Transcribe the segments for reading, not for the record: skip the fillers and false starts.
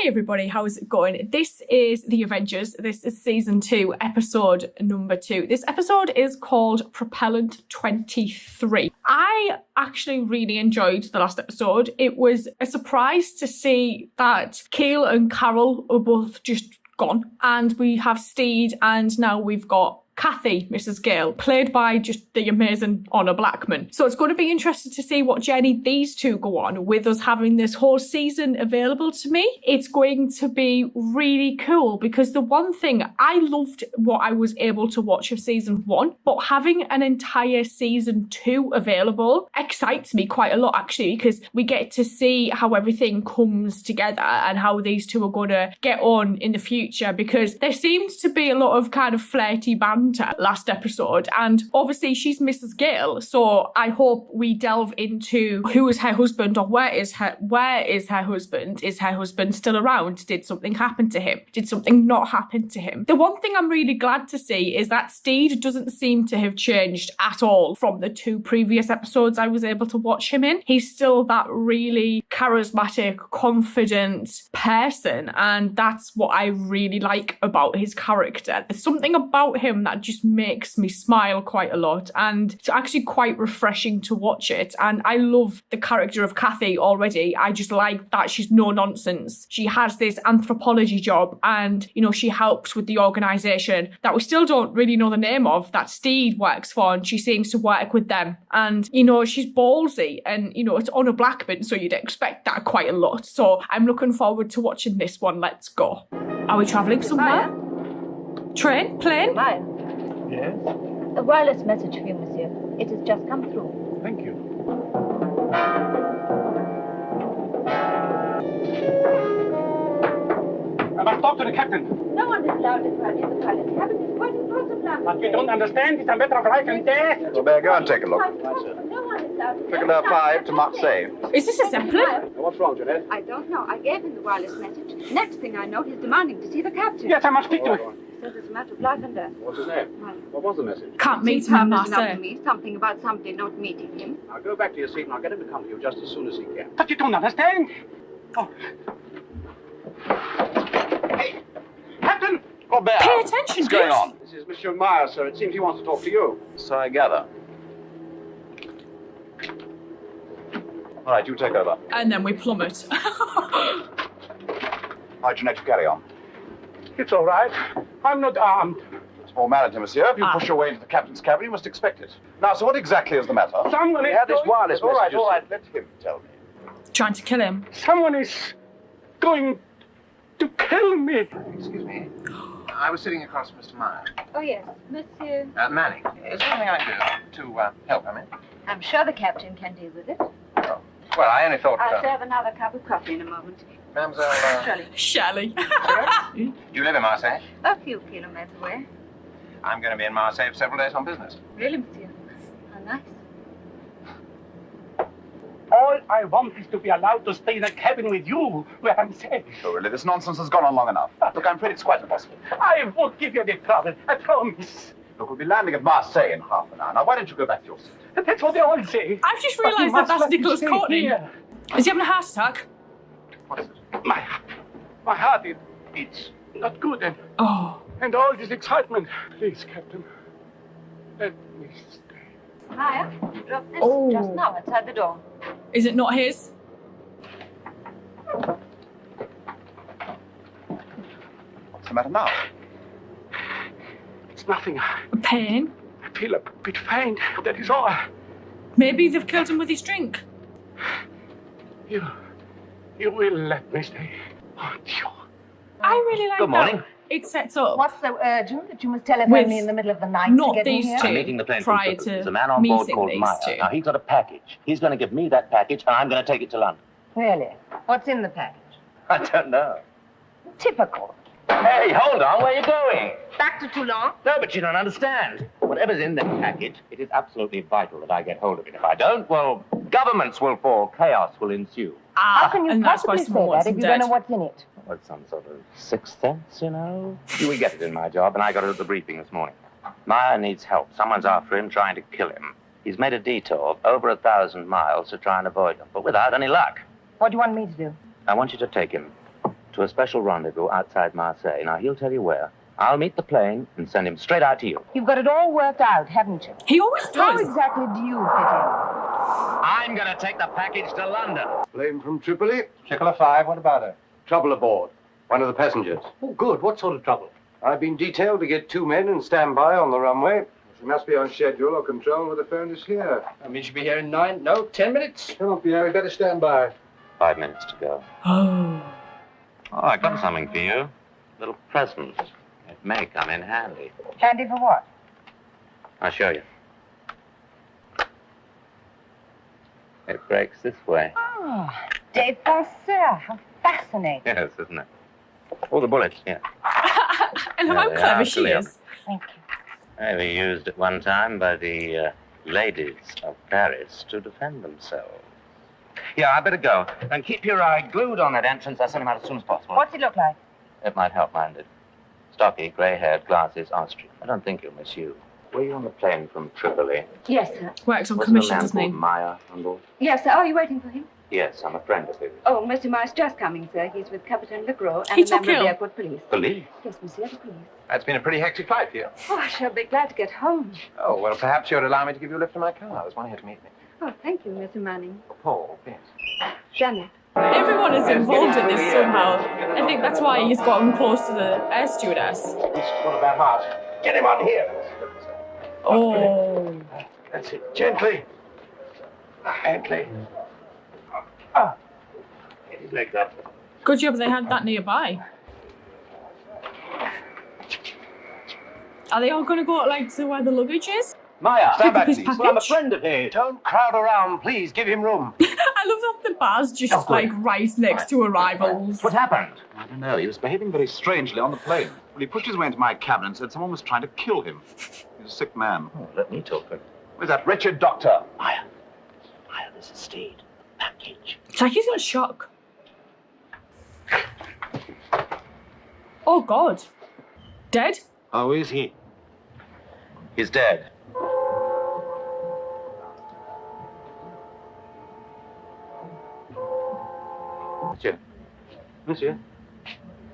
Hey everybody, how's it going? This is the Avengers. This is season 2, episode number 2. This episode is called Propellent 23. I actually really enjoyed the last episode. It was a surprise to see that Keel and Carol are both just gone. And we have Steed, and now we've got Kathy, Mrs. Gale, played by just the amazing Honor Blackman. So it's going to be interesting to see what journey these two go on with us having this whole season available to me. It's going to be really cool because the one thing, I loved what I was able to watch of season 1, but having an entire season 2 available excites me quite a lot actually, because we get to see how everything comes together and how these two are going to get on in the future, because there seems to be a lot of kind of flirty banter last episode, and obviously she's Mrs. Gale, so I hope we delve into who is her husband, or where is her husband? Is her husband still around? Did something happen to him? Did something not happen to him? The one thing I'm really glad to see is that Steed doesn't seem to have changed at all from the 2 previous episodes I was able to watch him in. He's still that really charismatic, confident person, and that's what I really like about his character. There's something about him that just makes me smile quite a lot, and it's actually quite refreshing to watch it. And I love the character of Kathy already. I just like that she's no nonsense. She has this anthropology job, and you know, she helps with the organisation that we still don't really know the name of, that Steed works for, and she seems to work with them. And you know, she's ballsy, and you know, it's Honor Blackman, so you'd expect that quite a lot. So I'm looking forward to watching this one. Let's go. Are we travelling somewhere? Train? Plane? Yes? A wireless message for you, monsieur. It has just come through. Thank you. I must talk to the captain. No one is allowed in the pilot cabin. It's quite a close plan. But you don't understand. It's a matter of life and death. So better go and take a look. No one is allowed. Trigger 5 to Marseille. Is this a Zeppelin? What's wrong, Jeanette? I don't know. I gave him the wireless message. Next thing I know, he's demanding to see the captain. Yes, I must speak to him. He says it's a matter of life and death. What's his name? What was the message? Can't meet him in Marseille. Me. Something about somebody not meeting him. Now go back to your seat and I'll get him to come to you just as soon as he can. But you don't understand. Oh. Hey, Captain! Robert! Pay attention, What's going dude. on? This is Monsieur Myers, sir. It seems he wants to talk to you. So I gather. All right, you take over. And then we plummet. All right, Jeanette, you carry on. It's all right. I'm not armed. It's formality, monsieur. If you push your way into the captain's cabin, you must expect it. Now, so what exactly is the matter? Someone We is had this going- wireless All right, message. all right. Let him tell me. Trying to kill him. Someone is going to kill me. Excuse me. I was sitting across from Mr. Myers. Oh, yes. Monsieur. Manning, is there anything I can do to help him? I'm sure the captain can deal with it. Oh. Well, I only thought... I'll serve another cup of coffee in a moment. Mademoiselle... Surely. Shelley. You live in Marseille? A few kilometers away. I'm going to be in Marseille for several days on business. Really, monsieur? How nice. All I want is to be allowed to stay in a cabin with you where I'm safe. Oh, really, this nonsense has gone on long enough. Look, I'm afraid it's quite impossible. I won't give you any trouble. I promise. Look, we'll be landing at Marseille in half an hour. Now, why don't you go back to your seat? That's what they all say. I've just But you realised that must that's let me Nicholas stay Courtney. here. Is he having a heart attack? What is it? My heart, it's not good. Oh. And all this excitement. Please, Captain, let me stay. Maya, drop this Oh. just now outside the door. Is it not his? What's the matter now? It's nothing. A pain? I feel a bit faint. That is all. Maybe they've killed him with his drink. You will let me stay, won't you? I really like Good morning. that. It sets up What's so urgent that you must telephone With me in the middle of the night not to get me these here? two. I'm meeting the plane crew prior quickly. to There's a man on board meeting called these Meyer. two. Now, he's got a package. He's going to give me that package, and I'm going to take it to London. Really? What's in the package? I don't know. Typical. Hey, hold on. Where are you going? Back to Toulon? No, but you don't understand. Whatever's in that package, it is absolutely vital that I get hold of it. If I don't, well, governments will fall, chaos will ensue. How can you and that's why possibly say someone wants that if him you don't dead. know what's in it? Well, it's some sort of sixth sense, you know? You will get it in my job, and I got it at the briefing this morning. Meyer needs help. Someone's after him, trying to kill him. He's made a detour of over 1,000 miles to try and avoid him, but without any luck. What do you want me to do? I want you to take him. to a special rendezvous outside Marseille. Now, he'll tell you where. I'll meet the plane and send him straight out to you. You've got it all worked out, haven't you? He always How does. exactly do you fit in? I'm going to take the package to London. Plane from Tripoli? Chicola 5, what about her? Trouble aboard. One of the passengers. Oh, good. What sort of trouble? I've been detailed to get 2 men and stand by on the runway. She must be on schedule or control with the phone is here. I mean, she'll be here in 10 minutes. Come on, Pierre, we better stand by. 5 minutes to go. Oh. Oh, I got something for you. A little present. It may come in handy. Handy for what? I'll show you. It breaks this way. Oh, des Penseurs. How fascinating. Yes, isn't it? All the bullets, yeah. And how There they clever are, she Cleo. is. Thank you. They were used at one time by the ladies of Paris to defend themselves. Yeah, I better go. And keep your eye glued on that entrance. I'll send him out as soon as possible. What's he look like? It might help, minded. Stocky, grey-haired, glasses, Austrian. I don't think you'll miss you. Were you on the plane from Tripoli? Yes, sir. Works on Wasn't commission, a man doesn't he? called Meyer on board? Yes, sir. Are you waiting for him? Yes, I'm a friend of his. Oh, Mr. Myers just coming, sir. He's with Captain Legros and He a took member of ill. the airport police. Police? Yes, monsieur, the police. That's been a pretty hectic flight for you. Oh, I shall be glad to get home. Oh, well, perhaps you'd allow me to give you a lift in my car. There's one here to meet me. Oh, thank you, Mr. Manning. Paul, yes. Janet. Everyone is involved in this somehow. I think that's why he's gotten close to the air stewardess. He's got a bad heart. Get him on here. Oh. That's it. Gently. Gently. Get his legs up. Good job they had that nearby. Are they all going to go like to where the luggage is? Maya, stand back, please. Well, I'm a friend of his. Don't crowd around, please. Give him room. I love that the bar's just like right next to arrivals. What happened? I don't know. He was behaving very strangely on the plane. Well, he pushed his way into my cabin and said someone was trying to kill him. He's a sick man. Oh, let me talk to him. Where's that wretched doctor? Meyer, this is Steed. Package. It's like he's in shock. Oh God. Dead? How is he? He's dead. Monsieur. Monsieur?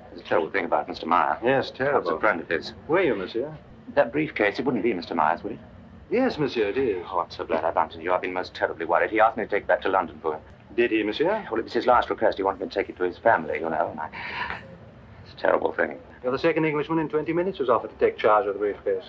There's a terrible thing about Mr. Meyer. Yes, That's a terrible. friend of his. Were you, monsieur? That briefcase, it wouldn't be Mr. Meyer's, would it? Yes, monsieur, it is. Oh, I'm so glad I bumped into you. I've been most terribly worried. He asked me to take it back to London for him. Did he, monsieur? Well, it was his last request. He wanted me to take it to his family, you know. And it's a terrible thing. You're the second Englishman in 20 minutes who's offered to take charge of the briefcase.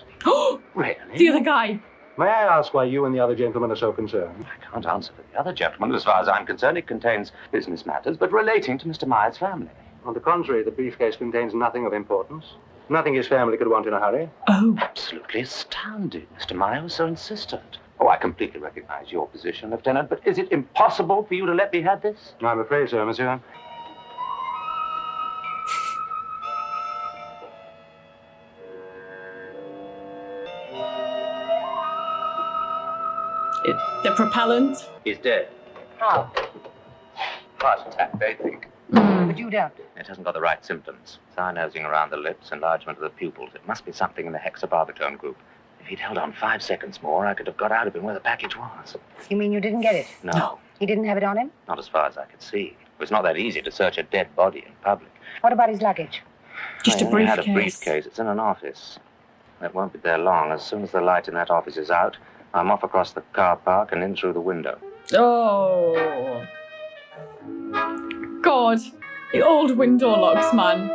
Really? The other guy. May I ask why you and the other gentlemen are so concerned? I can't answer for the other gentleman. As far as I'm concerned, it contains business matters, but relating to Mr. Meyer's family. On the contrary, the briefcase contains nothing of importance. Nothing his family could want in a hurry. Oh. Absolutely astounded. Mr. Meyer was so insistent. Oh, I completely recognize your position, Lieutenant, but is it impossible for you to let me have this? I'm afraid so, monsieur. The propellant. He's dead. How? Heart attack, they think. But you don't. It hasn't got the right symptoms. Cyanosing around the lips, enlargement of the pupils. It must be something in the hexabarbital group. If he'd held on 5 seconds more, I could have got out of him where the package was. You mean you didn't get it? No, He didn't have it on him? not as far as I could see. It was not that easy to search a dead body in public. What about his luggage? Just I a only had a briefcase. briefcase. It's in an office. It won't be there long. As soon as the light in that office is out, I'm off across the car park and in through the window. Oh. God. The old window locks, man.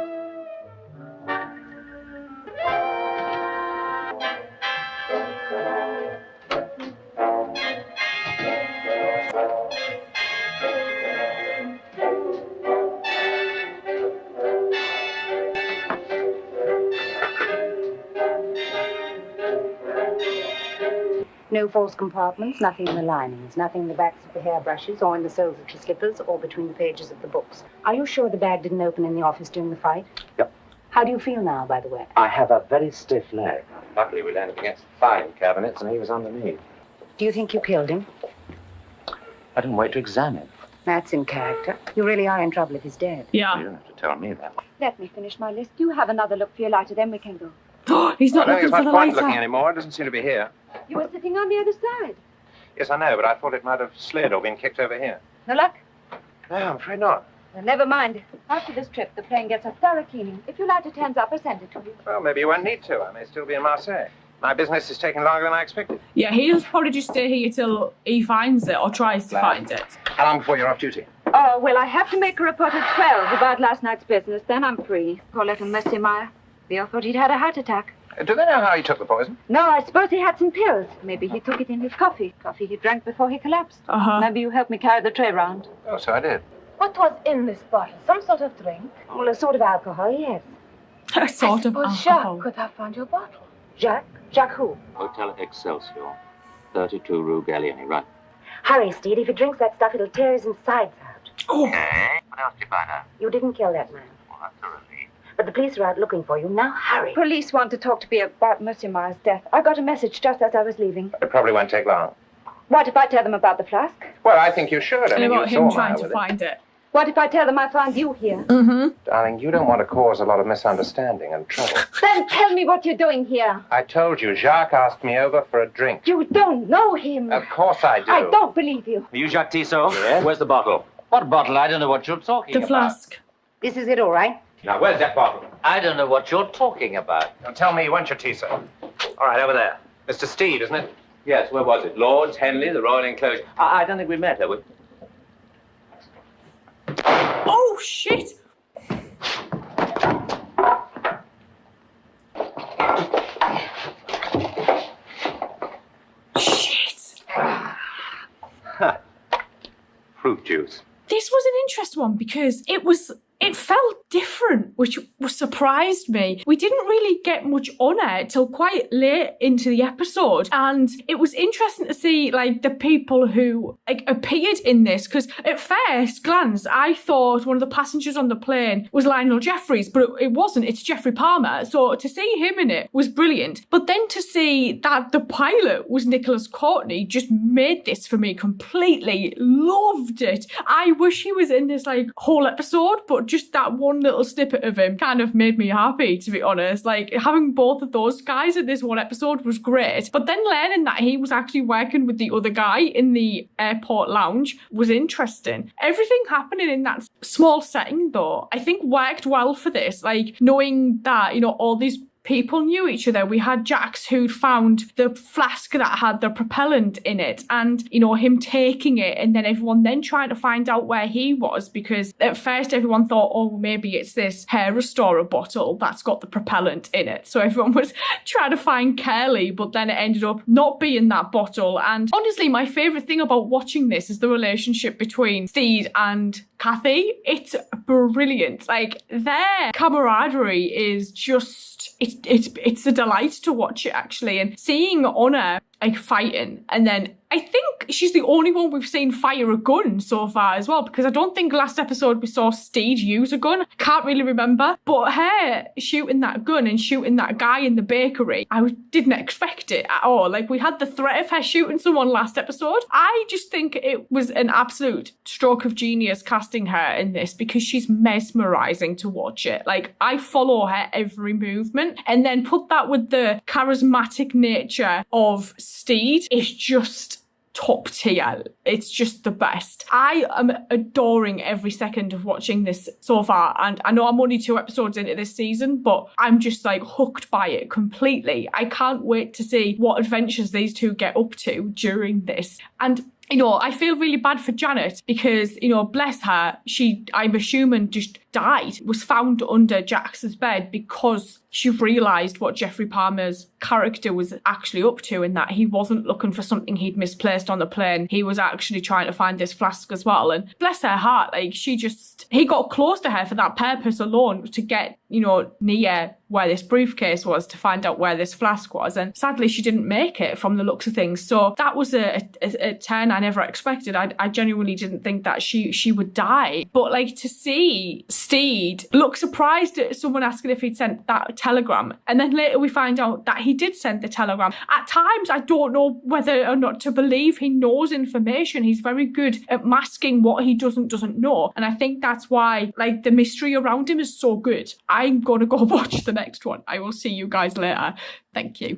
No false compartments, nothing in the linings, nothing in the backs of the hairbrushes or in the soles of the slippers or between the pages of the books. Are you sure the bag didn't open in the office during the fight? Yep. How do you feel now, by the way? I have a very stiff leg. Luckily, we landed against the filing cabinets and he was underneath. Do you think you killed him? I didn't wait to examine. That's in character. You really are in trouble if he's dead. You Yeah. don't have to tell me that. Let me finish my list. You have another look for your lighter, then we can go. He's not I don't think looking there's for the much point looking lighter. anymore. It doesn't seem to be here. You were sitting on the other side. Yes, I know, but I thought it might have slid or been kicked over here. No luck? No, I'm afraid not. Well, never mind. After this trip, the plane gets a thorough cleaning. If your lighter turns up, I'll send it to you. Well, maybe you won't need to. I may still be in Marseille. My business is taking longer than I expected. Yeah, he'll probably just stay here till he finds it or tries to find it. How long before you're off duty? Oh, well, I have to make a report at 12 about last night's business. Then I'm free. Poor little Mr. Meyer. We all thought he'd had a heart attack. Do they know how he took the poison? No, I suppose he had some pills. Maybe he took it in his coffee. Coffee he drank before he collapsed. Maybe you helped me carry the tray round. Oh, so I did. What was in this bottle? Some sort of drink? Well, a sort of alcohol, yes. A sort of Well, alcohol. Jacques could have found your bottle. Jacques? Jacques who? Hotel Excelsior, 32 Rue Gallieni, right? Hurry, Steed. If he drinks that stuff, it'll tear his insides out. Oh, Okay. What else did you find out? You didn't kill that man. Well, that's a relief. But the police are out looking for you. Now hurry. Police want to talk to me about Monsieur Meyer's death. I got a message just as I was leaving. It probably won't take long. What if I tell them about the flask? Well, I think you should. I and mean, about you him saw trying Meyer to with it. find it. What if I tell them I found you here? Darling, you don't want to cause a lot of misunderstanding and trouble. Then tell me what you're doing here. I told you, Jacques asked me over for a drink. You don't know him. Of course I do. I don't believe you. Are you Jacques Tissot? Yes. Where's the bottle? What bottle? I don't know what you're talking The about. flask. This is it, all right? Now, where's that bottle? I don't know what you're talking about. Now, tell me, when's your Tissot? All right, over there. Mr. Steed, isn't it? Yes, where was it? Lord's, Henley, the Royal Enclosure. I don't think we met, have we? Oh, shit. Shit. Fruit juice. This was an interesting one because it felt different, which surprised me. We didn't really get much on it till quite late into the episode, and it was interesting to see like the people who like appeared in this, because at first glance I thought one of the passengers on the plane was Lionel Jeffries, but it wasn't. It's Jeffrey Palmer. So to see him in it was brilliant, but then to see that the pilot was Nicholas Courtney just made this for me completely. Loved it. I wish he was in this like whole episode, but just that one little snippet of him kind of made me happy, to be honest. Like having both of those guys in this one episode was great, but then learning that he was actually working with the other guy in the airport lounge was interesting. Everything happening in that small setting though, I think worked well for this, like knowing that, you know, all these people knew each other. We had Jax who'd found the flask that had the propellant in it, and you know, him taking it, and then everyone then trying to find out where he was, because at first everyone thought, oh, maybe it's this hair restorer bottle that's got the propellant in it. So everyone was trying to find Curly, but then it ended up not being that bottle. And honestly, my favourite thing about watching this is the relationship between Steed and Kathy. It's brilliant. Like their camaraderie is just it's a delight to watch it actually, and seeing Honor like fighting, and then I think she's the only one we've seen fire a gun so far as well, because I don't think last episode we saw Steed use a gun. Can't really remember, but her shooting that gun and shooting that guy in the bakery, I didn't expect it at all. Like we had the threat of her shooting someone last episode. I just think it was an absolute stroke of genius casting her in this, because she's mesmerizing to watch it. Like I follow her every movement, and then put that with the charismatic nature of Steed, it's just top tier. It's just the best. I am adoring every second of watching this so far, and I know I'm only 2 episodes into this season, but I'm just like hooked by it completely. I can't wait to see what adventures these two get up to during this. And you know, I feel really bad for Janet because, you know, bless her, I'm assuming just died, was found under Jax's bed because she realised what Jeffrey Palmer's character was actually up to, and that he wasn't looking for something he'd misplaced on the plane. He was actually trying to find this flask as well. And bless her heart, like he got close to her for that purpose alone, to get, you know, near where this briefcase was to find out where this flask was. And sadly, she didn't make it from the looks of things. So that was a turn I never expected. I genuinely didn't think that she would die. But like to see Steed look surprised at someone asking if he'd sent that telegram, and then later we find out that he did send the telegram. At times, I don't know whether or not to believe he knows information. He's very good at masking what he doesn't know. And I think that's why like the mystery around him is so good. I'm going to go watch the next one. I will see you guys later. Thank you.